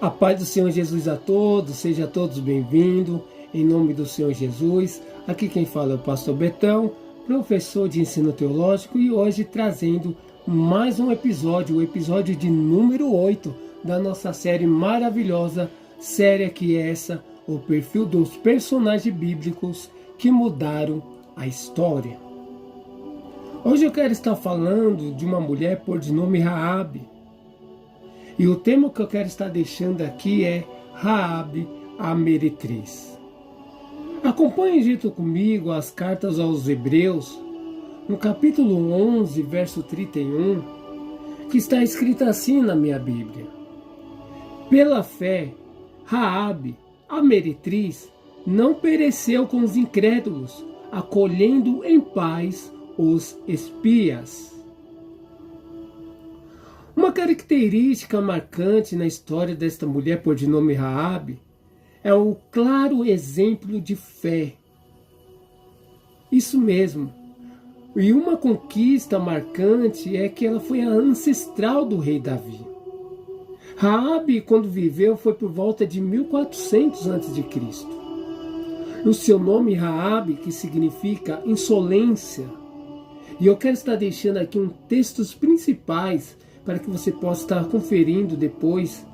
A paz do Senhor Jesus a todos, sejam todos bem-vindos, em nome do Senhor Jesus. Aqui quem fala é o pastor Betão, professor de ensino teológico, e hoje trazendo mais um episódio, o episódio de número 8 da nossa série maravilhosa, série que é essa, o perfil dos personagens bíblicos que mudaram a história. Hoje eu quero estar falando de uma mulher por de nome Raabe. E o tema que eu quero estar deixando aqui é Raabe, a meretriz. Acompanhe junto comigo as cartas aos Hebreus, no capítulo 11, verso 31, que está escrito assim na minha Bíblia. Pela fé, Raabe, a meretriz, não pereceu com os incrédulos, acolhendo em paz os espias. Uma característica marcante na história desta mulher por de nome Raabe é o claro exemplo de fé. Isso mesmo. E uma conquista marcante é que ela foi a ancestral do rei Davi. Raabe, quando viveu, foi por volta de 1400 a.C. O seu nome Raabe, que significa insolência. E eu quero estar deixando aqui textos principais para que você possa estar conferindo depois,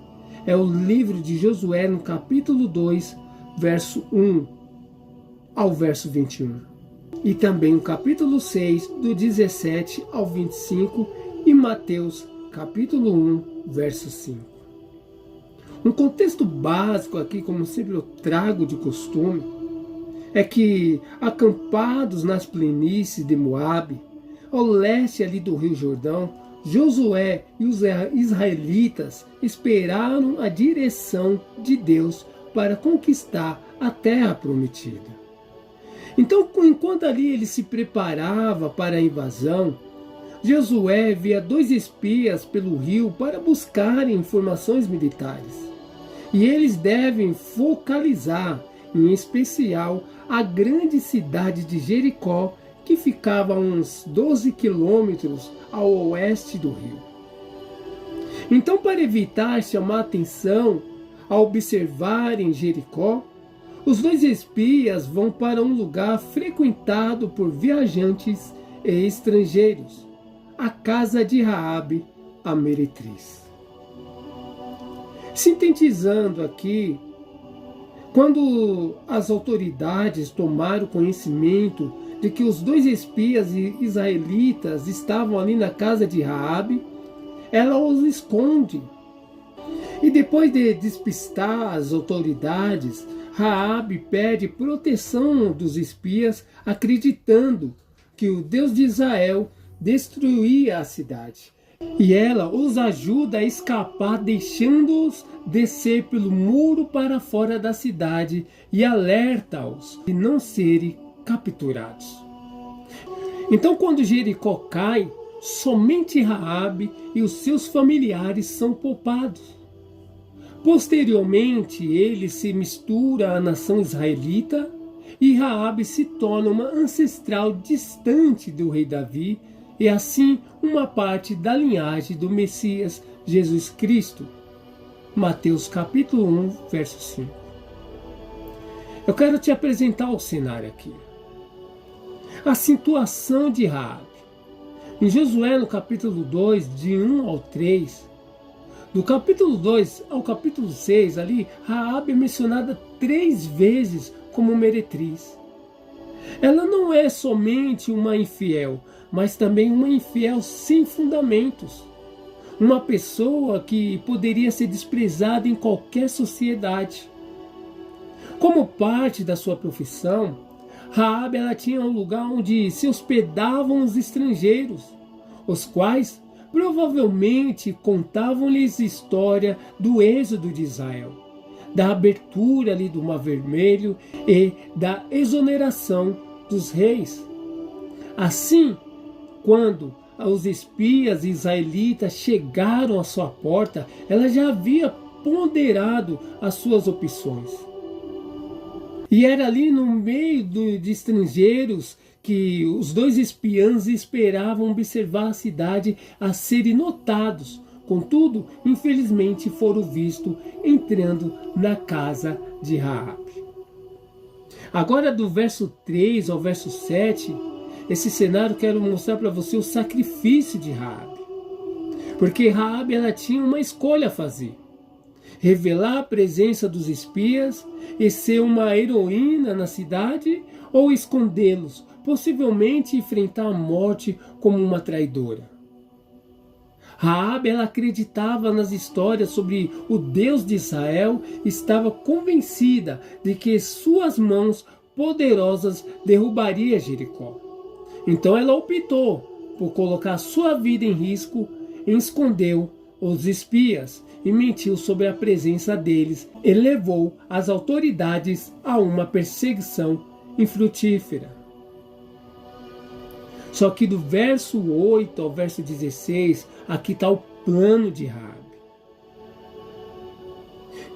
é o livro de Josué, no capítulo 2, verso 1 ao verso 21. E também o capítulo 6, do 17 ao 25, e Mateus, capítulo 1, verso 5. Um contexto básico aqui, como sempre eu trago de costume, é que acampados nas planícies de Moabe, ao leste ali do Rio Jordão, Josué e os israelitas esperaram a direção de Deus para conquistar a terra prometida. Então, enquanto ali ele se preparava para a invasão, Josué via 2 espias pelo rio para buscarem informações militares. E eles devem focalizar, em especial, a grande cidade de Jericó, que ficava a uns 12 quilômetros ao oeste do rio. Então, para evitar chamar atenção ao observarem Jericó, os 2 espias vão para um lugar frequentado por viajantes e estrangeiros, a casa de Raabe, a meretriz. Sintetizando aqui, quando as autoridades tomaram conhecimento de que os 2 espias israelitas estavam ali na casa de Raabe, ela os esconde. E depois de despistar as autoridades, Raabe pede proteção dos espias, acreditando que o Deus de Israel destruía a cidade. E ela os ajuda a escapar, deixando-os descer pelo muro para fora da cidade e alerta-os de não serem capturados. Então, quando Jericó cai, somente Raabe e os seus familiares são poupados. Posteriormente, ele se mistura à nação israelita e Raabe se torna uma ancestral distante do rei Davi e assim uma parte da linhagem do Messias Jesus Cristo. Mateus capítulo 1, verso 5. Eu quero te apresentar o cenário aqui. A situação de Raabe. Em Josué, no capítulo 2, de 1 ao 3, do capítulo 2 ao capítulo 6, ali, Raabe é mencionada 3 vezes como meretriz. Ela não é somente uma infiel, mas também uma infiel sem fundamentos. Uma pessoa que poderia ser desprezada em qualquer sociedade. Como parte da sua profissão, Raabe ela tinha um lugar onde se hospedavam os estrangeiros, os quais provavelmente contavam-lhes história do êxodo de Israel, da abertura ali do Mar Vermelho e da exoneração dos reis. Assim, quando os espias israelitas chegaram à sua porta, ela já havia ponderado as suas opções. E era ali no meio de estrangeiros que os 2 espiãs esperavam observar a cidade a serem notados Contudo, infelizmente foram vistos entrando na casa de Raabe. Agora do verso 3 ao verso 7, esse cenário quero mostrar para você o sacrifício de Raabe. Porque Raabe ela tinha uma escolha a fazer: revelar a presença dos espias e ser uma heroína na cidade, ou escondê-los, possivelmente enfrentar a morte como uma traidora. Raabe ela acreditava nas histórias sobre o Deus de Israel e estava convencida de que suas mãos poderosas derrubariam Jericó. Então ela optou por colocar sua vida em risco e escondeu os espias e mentiu sobre a presença deles e levou as autoridades a uma perseguição infrutífera. Só que do verso 8 ao verso 16, aqui está o plano de Raabe.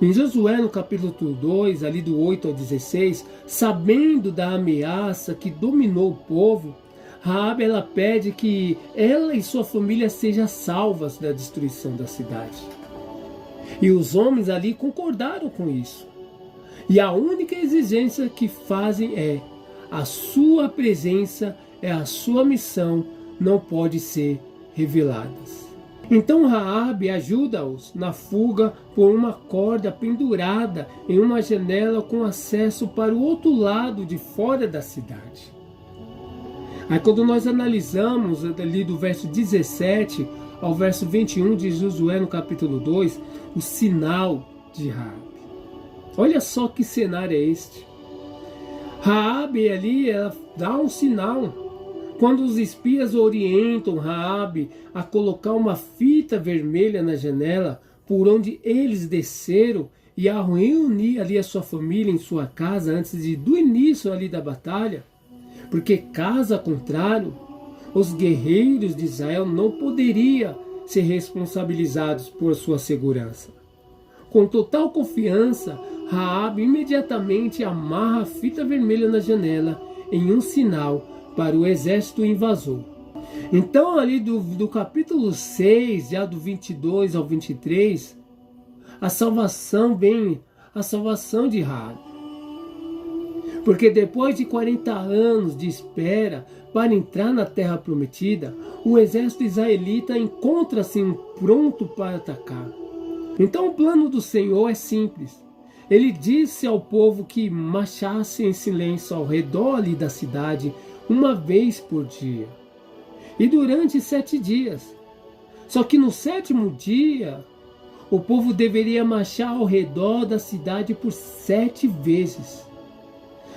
Em Josué, no capítulo 2, ali do 8 ao 16, sabendo da ameaça que dominou o povo, Raabe ela pede que ela e sua família sejam salvas da destruição da cidade. E os homens ali concordaram com isso. E a única exigência que fazem é: a sua presença é a sua missão, não pode ser reveladas. Então Raabe ajuda-os na fuga por uma corda pendurada em uma janela com acesso para o outro lado de fora da cidade. Aí quando nós analisamos ali do verso 17 ao verso 21 de Josué no capítulo 2, o sinal de Raabe. Olha só que cenário é este. Raabe ali ela dá um sinal. Quando os espias orientam Raabe a colocar uma fita vermelha na janela por onde eles desceram e a reunir ali a sua família em sua casa antes do início ali da batalha, porque caso contrário, os guerreiros de Israel não poderiam ser responsabilizados por sua segurança. Com total confiança, Raabe imediatamente amarra a fita vermelha na janela em um sinal para o exército invasor. Então ali do capítulo 6, já do 22 ao 23, a salvação vem, a salvação de Raabe. Porque depois de 40 anos de espera para entrar na terra prometida, o exército israelita encontra-se pronto para atacar. Então o plano do Senhor é simples. Ele disse ao povo que marchasse em silêncio ao redor ali da cidade uma vez por dia, e durante 7 dias. Só que no 7º dia, o povo deveria marchar ao redor da cidade por 7 vezes,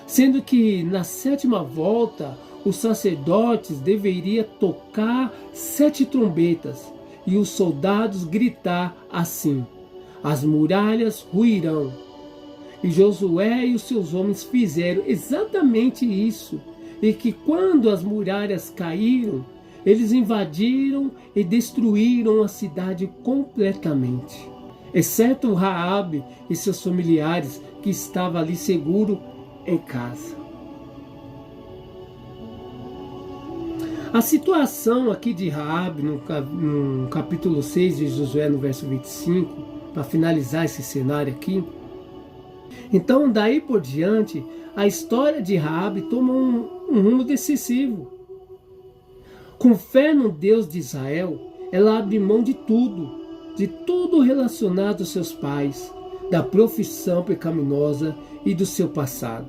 sendo que na 7ª volta, os sacerdotes deveriam tocar 7 trombetas, e os soldados gritar assim: as muralhas ruirão. E Josué e os seus homens fizeram exatamente isso, e que quando as muralhas caíram, eles invadiram e destruíram a cidade completamente, exceto Raabe e seus familiares, que estavam ali seguros em casa. A situação aqui de Raabe no capítulo 6 de Josué, no verso 25, para finalizar esse cenário aqui. Então daí por diante, a história de Raabe toma um rumo decisivo. Com fé no Deus de Israel, ela abre mão de tudo relacionado aos seus pais, da profissão pecaminosa e do seu passado.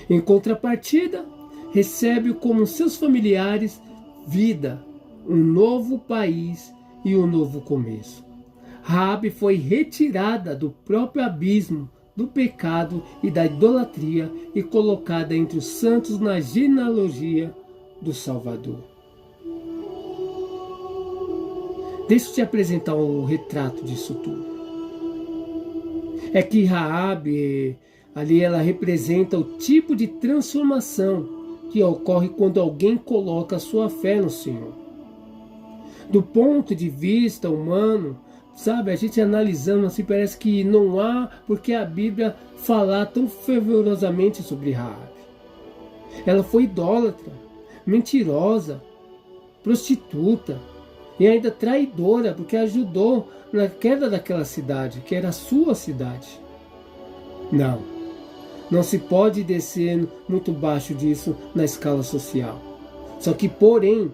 Em contrapartida, recebe como seus familiares vida, um novo país e um novo começo. Raabe foi retirada do próprio abismo do pecado e da idolatria e colocada entre os santos na genealogia do Salvador. Deixa eu te apresentar um retrato disso tudo. É que Raabe, ali ela representa o tipo de transformação que ocorre quando alguém coloca a sua fé no Senhor. Do ponto de vista humano, sabe, a gente analisando assim, parece que não há porque a Bíblia falar tão fervorosamente sobre Raabe. Ela foi idólatra, mentirosa, prostituta, e ainda traidora, porque ajudou na queda daquela cidade, que era a sua cidade. Não se pode descer muito baixo disso na escala social. Só que, porém,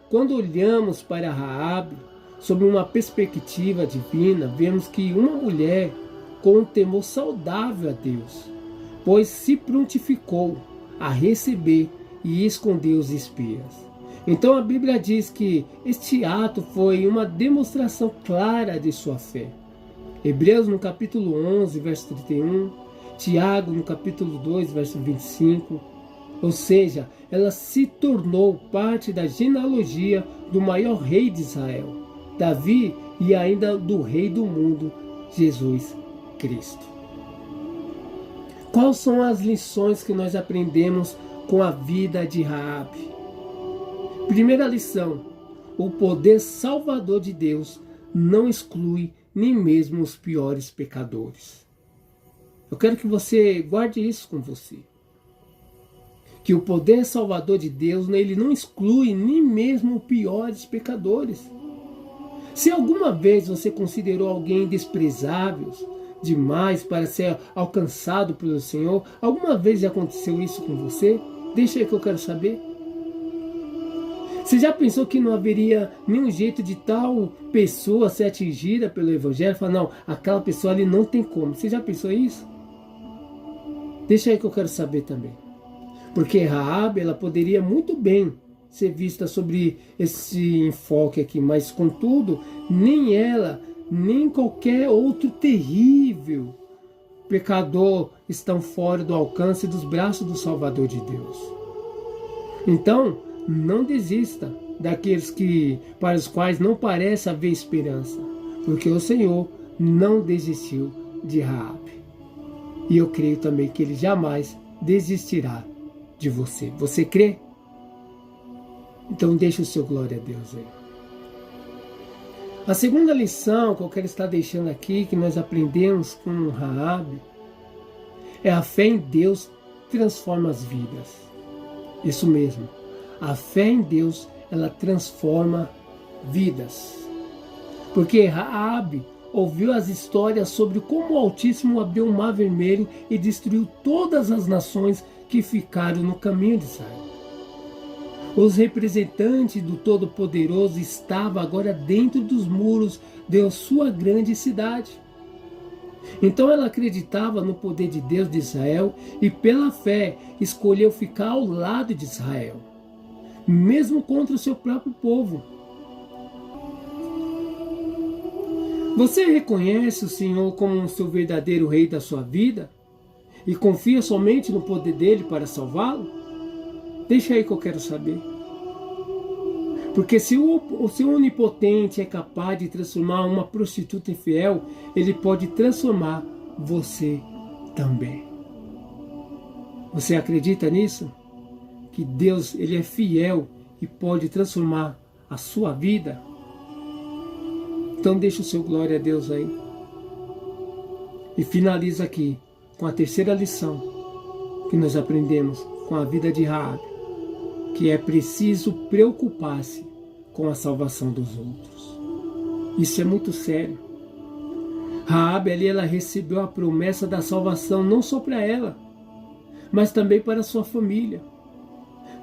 quando olhamos para Raabe sob uma perspectiva divina, vemos que uma mulher com um temor saudável a Deus, pois se prontificou a receber e esconder os espias. Então a Bíblia diz que este ato foi uma demonstração clara de sua fé. Hebreus no capítulo 11, verso 31, Tiago no capítulo 2, verso 25. Ou seja, ela se tornou parte da genealogia do maior rei de Israel, Davi, e ainda do rei do mundo, Jesus Cristo. Quais são as lições que nós aprendemos com a vida de Raabe? Primeira lição: o poder salvador de Deus não exclui nem mesmo os piores pecadores. Eu quero que você guarde isso com você. Que o poder salvador de Deus, ele não exclui nem mesmo os piores pecadores. Se alguma vez você considerou alguém desprezável demais para ser alcançado pelo Senhor, alguma vez já aconteceu isso com você? Deixa aí que eu quero saber. Você já pensou que não haveria nenhum jeito de tal pessoa ser atingida pelo Evangelho? Fala, não, aquela pessoa ali não tem como. Você já pensou isso? Deixa aí que eu quero saber também. Porque Raabe, ela poderia muito bem ser vista sobre esse enfoque aqui, mas contudo, nem ela, nem qualquer outro terrível pecador estão fora do alcance dos braços do Salvador de Deus. Então, não desista daqueles para os quais não parece haver esperança, porque o Senhor não desistiu de Raabe. E eu creio também que Ele jamais desistirá de você. Você crê? Então deixa o seu glória a Deus aí. A segunda lição que eu quero estar deixando aqui, que nós aprendemos com Raabe, é a fé em Deus transforma as vidas. Isso mesmo. A fé em Deus, ela transforma vidas. Porque Raabe ouviu as histórias sobre como o Altíssimo abriu o Mar Vermelho e destruiu todas as nações que ficaram no caminho de Israel. Os representantes do Todo-Poderoso estavam agora dentro dos muros de sua grande cidade. Então ela acreditava no poder de Deus de Israel e pela fé escolheu ficar ao lado de Israel, mesmo contra o seu próprio povo. Você reconhece o Senhor como o seu verdadeiro rei da sua vida e confia somente no poder dele para salvá-lo? Deixa aí que eu quero saber. Porque se o seu onipotente é capaz de transformar uma prostituta infiel, ele pode transformar você também. Você acredita nisso? Que Deus, ele é fiel e pode transformar a sua vida? Então deixa o seu glória a Deus aí. E finaliza aqui com a terceira lição que nós aprendemos com a vida de Raabe, que é preciso preocupar-se com a salvação dos outros. Isso é muito sério. Raabe ali, ela recebeu a promessa da salvação não só para ela, mas também para sua família.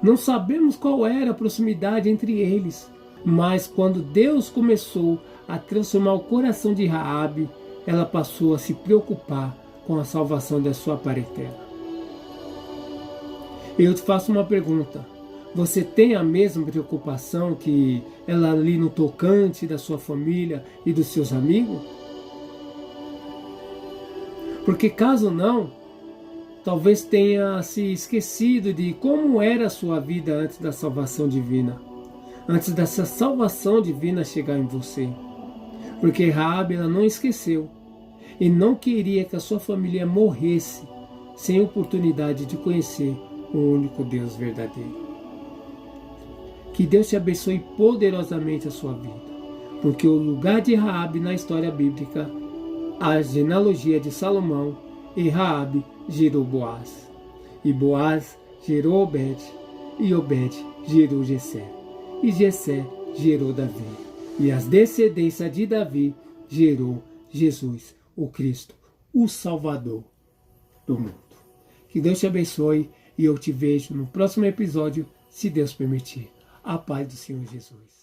Não sabemos qual era a proximidade entre eles, mas quando Deus começou a transformar o coração de Raabe, ela passou a se preocupar com a salvação da sua parentela. Eu te faço uma pergunta. Você tem a mesma preocupação que ela ali no tocante da sua família e dos seus amigos? Porque caso não, talvez tenha se esquecido de como era a sua vida antes da salvação divina. Antes dessa salvação divina chegar em você. Porque Raabe, ela não esqueceu e não queria que a sua família morresse sem oportunidade de conhecer o único Deus verdadeiro. Que Deus te abençoe poderosamente a sua vida, porque o lugar de Raabe na história bíblica, a genealogia de Salomão, e Raabe gerou Boaz, e Boaz gerou Obed, e Obed gerou Jessé, e Jessé gerou Davi. E as descendências de Davi gerou Jesus, o Cristo, o Salvador do mundo. Que Deus te abençoe e eu te vejo no próximo episódio, se Deus permitir. A paz do Senhor Jesus.